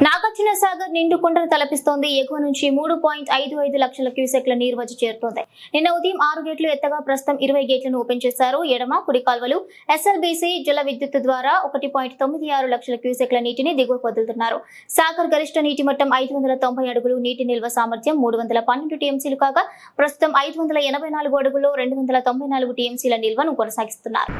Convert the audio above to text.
నాగార్జున సాగర్ నిండు కుండను తలపిస్తోంది. ఎగువ నుంచి 3.55 లక్షల క్యూసెక్ల నీరు వచ్చి చేరుతోంది. నిన్న ఉదయం 6 గేట్లు ఎత్తగా ప్రస్తుతం 20 గేట్లను ఓపెన్ చేశారు. ఎడమ, కుడి కాల్వలు ఎస్ఎల్బీసీ జల విద్యుత్ ద్వారా 1.96 లక్షల క్యూసెక్ల నీటిని దిగువకు వదులుతున్నారు. సాగర్ గరిష్ట నీటి మట్టం 590 అడుగులు, నీటి నిల్వ సామర్థ్యం 312 టీఎంసీలు కాగా ప్రస్తుతం 584 అడుగుల్లో 294 టీఎంసీల నిల్వను కొనసాగిస్తున్నారు.